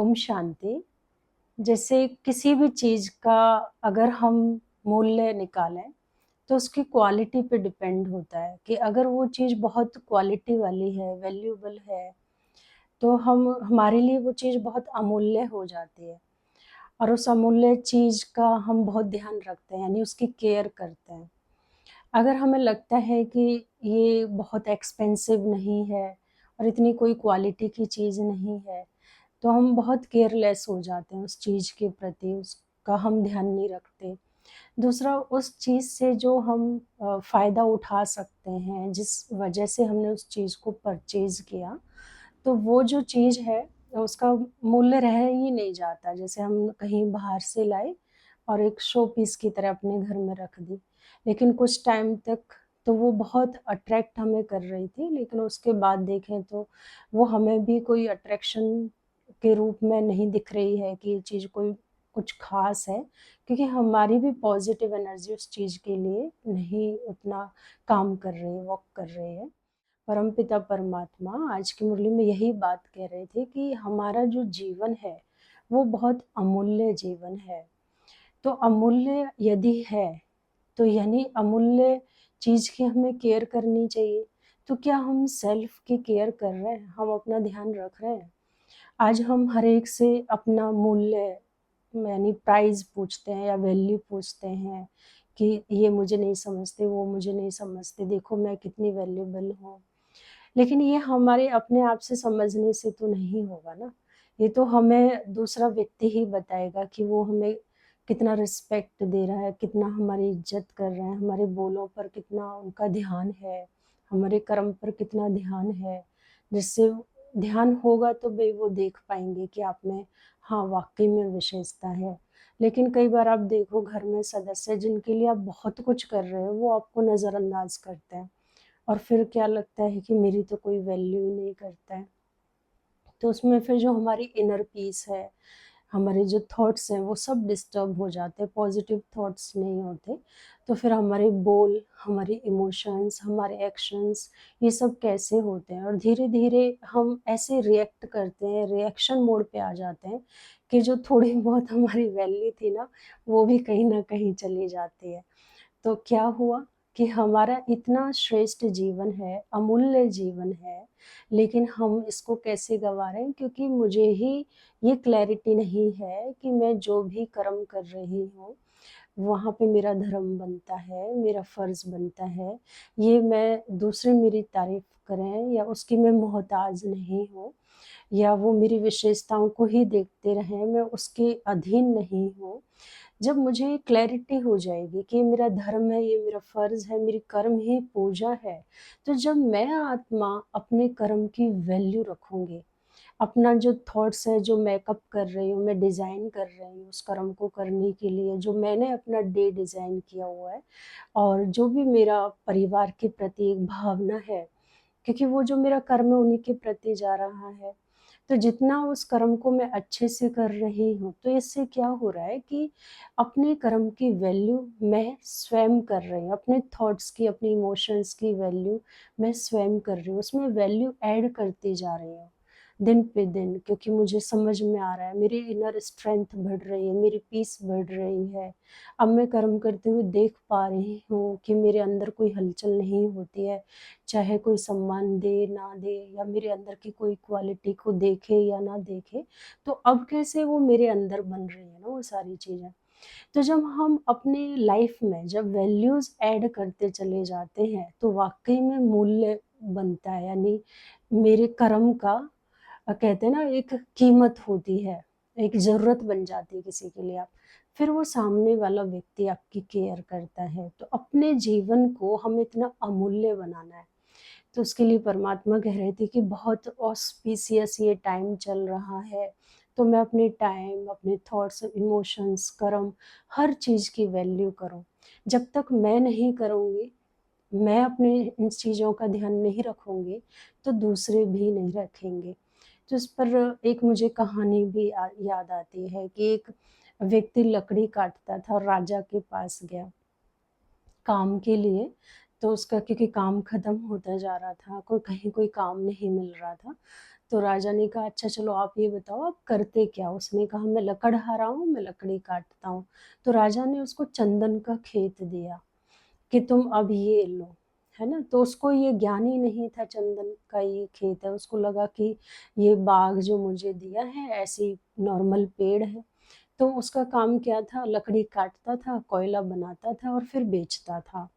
ओम शांति। जैसे किसी भी चीज़ का अगर हम मूल्य निकालें, तो उसकी क्वालिटी पे डिपेंड होता है कि अगर वो चीज़ बहुत क्वालिटी वाली है, वैल्यूएबल है, तो हम हमारे लिए वो चीज़ बहुत अमूल्य हो जाती है और उस अमूल्य चीज़ का हम बहुत ध्यान रखते हैं, यानी उसकी केयर करते हैं। अगर हमें लगता है कि ये बहुत एक्सपेंसिव नहीं है और इतनी कोई क्वालिटी की चीज़ नहीं है, तो हम बहुत केयरलेस हो जाते हैं उस चीज़ के प्रति, उसका हम ध्यान नहीं रखते। दूसरा, उस चीज़ से जो हम फ़ायदा उठा सकते हैं, जिस वजह से हमने उस चीज़ को परचेज़ किया, तो वो जो चीज़ है उसका मूल्य रह ही नहीं जाता। जैसे हम कहीं बाहर से लाए और एक शो पीस की तरह अपने घर में रख दी, लेकिन कुछ टाइम तक तो वो बहुत अट्रैक्ट हमें कर रही थी, लेकिन उसके बाद देखें तो वो हमें भी कोई अट्रैक्शन के रूप में नहीं दिख रही है कि ये चीज़ कोई कुछ ख़ास है, क्योंकि हमारी भी पॉज़िटिव एनर्जी उस चीज़ के लिए नहीं उतना काम कर रही है, वर्क कर रही है। परमपिता परमात्मा आज की मुरली में यही बात कह रहे थे कि हमारा जो जीवन है, वो बहुत अमूल्य जीवन है। तो अमूल्य यदि है, तो यानी अमूल्य चीज़ की हमें केयर करनी चाहिए। तो क्या हम सेल्फ की केयर कर रहे हैं? हम अपना ध्यान रख रहे हैं? आज हम हर एक से अपना मूल्य यानी प्राइस पूछते हैं या वैल्यू पूछते हैं कि ये मुझे नहीं समझते, वो मुझे नहीं समझते, देखो मैं कितनी वैल्यूएबल हूँ। लेकिन ये हमारे अपने आप से समझने से तो नहीं होगा ना। ये तो हमें दूसरा व्यक्ति ही बताएगा कि वो हमें कितना रिस्पेक्ट दे रहा है, कितना हमारी इज़्ज़त कर रहे हैं, हमारे बोलों पर कितना उनका ध्यान है, हमारे कर्म पर कितना ध्यान है। जिससे ध्यान होगा तो भई वो देख पाएँगे कि आप में हाँ, वाक़ई में विशेषता है। लेकिन कई बार आप देखो घर में सदस्य जिनके लिए आप बहुत कुछ कर रहे हो, वो आपको नज़रअंदाज़ करते हैं। और फिर क्या लगता है कि मेरी तो कोई वैल्यू ही नहीं करता है। तो उसमें फिर जो हमारी इनर पीस है, हमारे जो थॉट्स हैं वो सब डिस्टर्ब हो जाते हैं, पॉज़िटिव थॉट्स नहीं होते। तो फिर हमारे बोल, हमारे इमोशंस, हमारे एक्शंस ये सब कैसे होते हैं और धीरे-धीरे हम ऐसे रिएक्ट करते हैं, रिएक्शन मोड पे आ जाते हैं कि जो थोड़ी बहुत हमारी वैल्यू थी ना, वो भी कहीं न कहीं चली जाती है। तो क्या हुआ कि हमारा इतना श्रेष्ठ जीवन है, अमूल्य जीवन है, लेकिन हम इसको कैसे गँवा रहे हैं क्योंकि मुझे ही ये क्लैरिटी नहीं है कि मैं जो भी कर्म कर रही हूँ, वहाँ पे मेरा धर्म बनता है, मेरा फ़र्ज़ बनता है। ये मैं दूसरे मेरी तारीफ़ करें या उसकी मैं मोहताज नहीं हूँ। या वो मेरी विशेषताओं को ही देखते रहें, मैं उसके अधीन नहीं हूँ। जब मुझे क्लैरिटी हो जाएगी कि ये मेरा धर्म है, ये मेरा फ़र्ज़ है, मेरी कर्म ही पूजा है, तो जब मैं आत्मा अपने कर्म की वैल्यू रखूँगी, अपना जो थॉट्स है, जो मेकअप कर रही हूँ, मैं डिज़ाइन कर रही हूँ उस कर्म को करने के लिए, जो मैंने अपना डे डिज़ाइन किया हुआ है और जो भी मेरा परिवार के प्रति एक भावना है, क्योंकि वो जो मेरा कर्म है उन्हीं के प्रति जा रहा है। तो जितना उस कर्म को मैं अच्छे से कर रही हूँ, तो इससे क्या हो रहा है कि अपने कर्म की वैल्यू मैं स्वयं कर रही हूँ, अपने थॉट्स की, अपने इमोशंस की वैल्यू मैं स्वयं कर रही हूँ, उसमें वैल्यू ऐड करती जा रही हूँ, दिन पे दिन क्योंकि मुझे समझ में आ रहा है, मेरी इनर स्ट्रेंथ बढ़ रही है, मेरी पीस बढ़ रही है। अब मैं कर्म करते हुए देख पा रही हूँ कि मेरे अंदर कोई हलचल नहीं होती है, चाहे कोई सम्मान दे, ना दे या मेरे अंदर की कोई क्वालिटी को देखे या ना देखे, तो अब कैसे वो मेरे अंदर बन रही है ना वो सारी चीज़ें। तो जब हम अपनी लाइफ में जब वैल्यूज़ ऐड करते चले जाते हैं, तो वाक़ई में मूल्य बनता है यानी मेरे कर्म का कहते हैं ना एक कीमत होती है, एक ज़रूरत बन जाती है किसी के लिए आप। फिर वो सामने वाला व्यक्ति आपकी केयर करता है। तो अपने जीवन को हमें इतना अमूल्य बनाना है। तो उसके लिए परमात्मा कह रहे थे कि बहुत ऑस्पिशियस ये टाइम चल रहा है, तो मैं अपने टाइम, अपने थॉट्स, इमोशंस, कर्म हर चीज़ की वैल्यू करूँ। जब तक मैं नहीं करूँगी, मैं अपने इन चीज़ों का ध्यान नहीं रखूँगी, तो दूसरे भी नहीं रखेंगे। तो इस पर एक मुझे कहानी भी याद आती है कि एक व्यक्ति लकड़ी काटता था और राजा के पास गया। काम के लिए, तो उसका क्योंकि काम ख़त्म होता जा रहा था, कहीं कोई काम नहीं मिल रहा था, तो राजा ने कहा, अच्छा चलो आप ये बताओ आप करते क्या? उसने कहा, मैं लकड़हारा हूँ, मैं लकड़ी काटता हूँ। तो राजा ने उसको चंदन का खेत दिया कि तुम अब ये लो, है ना? तो उसको ये ज्ञान ही नहीं था चंदन का ये खेत है, उसको लगा कि ये बाग जो मुझे दिया है ऐसी नॉर्मल पेड़ है। तो उसका काम क्या था, लकड़ी काटता था, कोयला बनाता था और फिर बेचता था।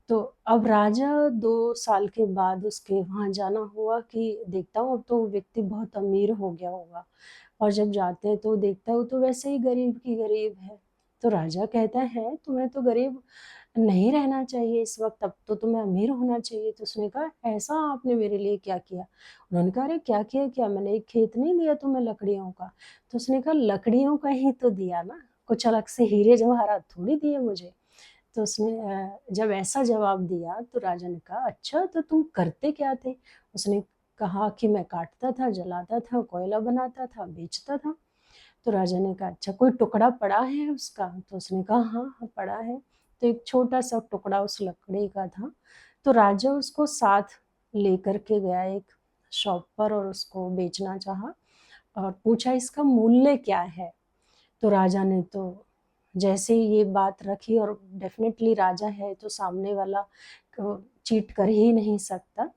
तो अब राजा 2 साल के बाद उसके वहाँ जाना हुआ कि देखता हूँ अब तो वो व्यक्ति बहुत अमीर हो गया होगा, और जब जाते हैं तो देखता हूँ तो वैसे ही गरीब की गरीब है। तो राजा कहता है, तुम्हें तो गरीब नहीं रहना चाहिए इस वक़्त, अब तो तुम्हें अमीर होना चाहिए। तो उसने कहा, ऐसा आपने मेरे लिए क्या किया? उन्होंने कहा, अरे क्या किया क्या? मैंने एक खेत नहीं दिया तुम्हें लकड़ियों का? तो उसने कहा, लकड़ियों का ही तो दिया ना, कुछ अलग से हीरे जवाहरात थोड़ी दिए मुझे। तो उसने जब ऐसा जवाब दिया तो राजा ने कहा, अच्छा तो तुम करते क्या थे? उसने कहा कि मैं काटता था, जलाता था, कोयला बनाता था, बेचता था। तो राजा ने कहा, अच्छा कोई टुकड़ा पड़ा है उसका? तो उसने कहा, हाँ हाँ पड़ा है। तो एक छोटा सा टुकड़ा उस लकड़ी का था। तो राजा उसको साथ लेकर के गया एक शॉप पर और उसको बेचना चाहा और पूछा, इसका मूल्य क्या है? तो राजा ने तो जैसे ही ये बात रखी, और डेफिनेटली राजा है तो सामने वाला चीट कर ही नहीं सकता,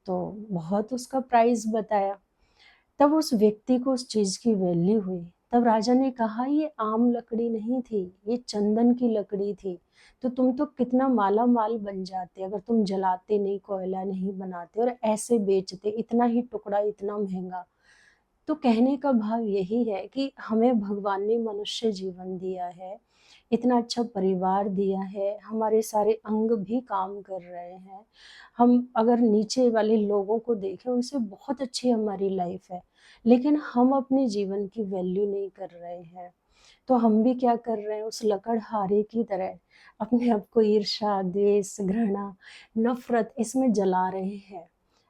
तो बहुत उसका प्राइस बताया। तब उस व्यक्ति को उस चीज की वैल्यू हुई। तब राजा ने कहा, ये आम लकड़ी नहीं थी, ये चंदन की लकड़ी थी। तो तुम तो कितना माला माल बन जाते अगर तुम जलाते नहीं, कोयला नहीं बनाते और ऐसे बेचते, इतना ही टुकड़ा इतना महंगा। तो कहने का भाव यही है कि हमें भगवान ने मनुष्य जीवन दिया है, इतना अच्छा परिवार दिया है, हमारे सारे अंग भी काम कर रहे हैं। हम अगर नीचे वाले लोगों को देखें, उनसे बहुत अच्छी हमारी लाइफ है, लेकिन हम अपने जीवन की वैल्यू नहीं कर रहे हैं। तो हम भी क्या कर रहे हैं, उस लकड़हारे की तरह अपने आप को ईर्ष्या, द्वेष, घृणा, नफरत इसमें जला रहे हैं।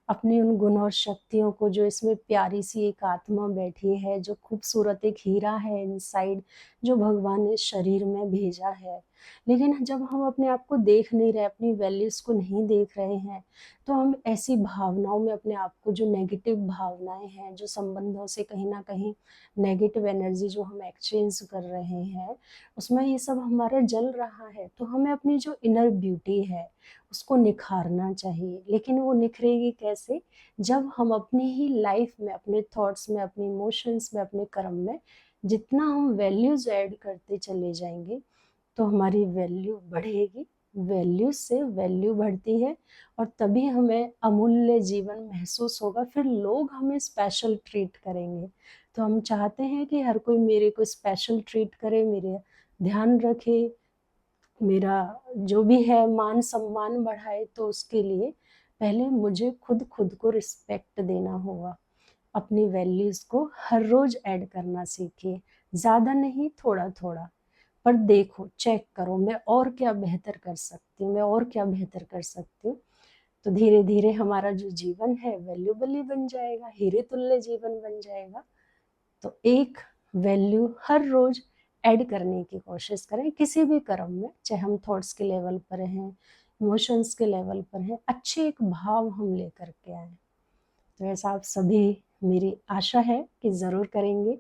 अपने उन गुण और शक्तियों को, जो इसमें प्यारी सी एक आत्मा बैठी है, जो खूबसूरत एक हीरा है इनसाइड, जो भगवान ने शरीर में भेजा है। लेकिन जब हम अपने आप को देख नहीं रहे, अपनी वैल्यूज को नहीं देख रहे हैं, तो हम ऐसी भावनाओं में अपने आप को, जो नेगेटिव भावनाएं हैं, जो संबंधों से कहीं ना कहीं नेगेटिव एनर्जी जो हम एक्सचेंज कर रहे हैं, उसमें ये सब हमारा जल रहा है। तो हमें अपनी जो इनर ब्यूटी है उसको निखारना चाहिए। लेकिन वो निखरेगी कैसे? जब हम अपनी ही लाइफ में, अपने थॉट्स में, अपने इमोशंस में, अपने कर्म में जितना हम वैल्यूज ऐड करते चले जाएंगे, तो हमारी वैल्यू बढ़ेगी। वैल्यू से वैल्यू बढ़ती है और तभी हमें अमूल्य जीवन महसूस होगा, फिर लोग हमें स्पेशल ट्रीट करेंगे। तो हम चाहते हैं कि हर कोई मेरे को स्पेशल ट्रीट करे, मेरे ध्यान रखे, मेरा जो भी है मान सम्मान बढ़ाए। तो उसके लिए पहले मुझे खुद खुद को रिस्पेक्ट देना होगा। अपनी वैल्यूज को हर रोज ऐड करना सीखिए, ज़्यादा नहीं, थोड़ा थोड़ा। पर देखो, चेक करो, मैं और क्या बेहतर कर सकती हूँ, मैं और क्या बेहतर कर सकती हूँ। तो धीरे धीरे हमारा जो जीवन है वैल्यूबल ही बन जाएगा, हीरे तुल्य जीवन बन जाएगा। तो एक वैल्यू हर रोज ऐड करने की कोशिश करें किसी भी कर्म में, चाहे हम थॉट्स के लेवल पर हैं, इमोशंस के लेवल पर हैं, अच्छे एक भाव हम लेकर के आए। तो ऐसा आप सभी, मेरी आशा है कि ज़रूर करेंगे।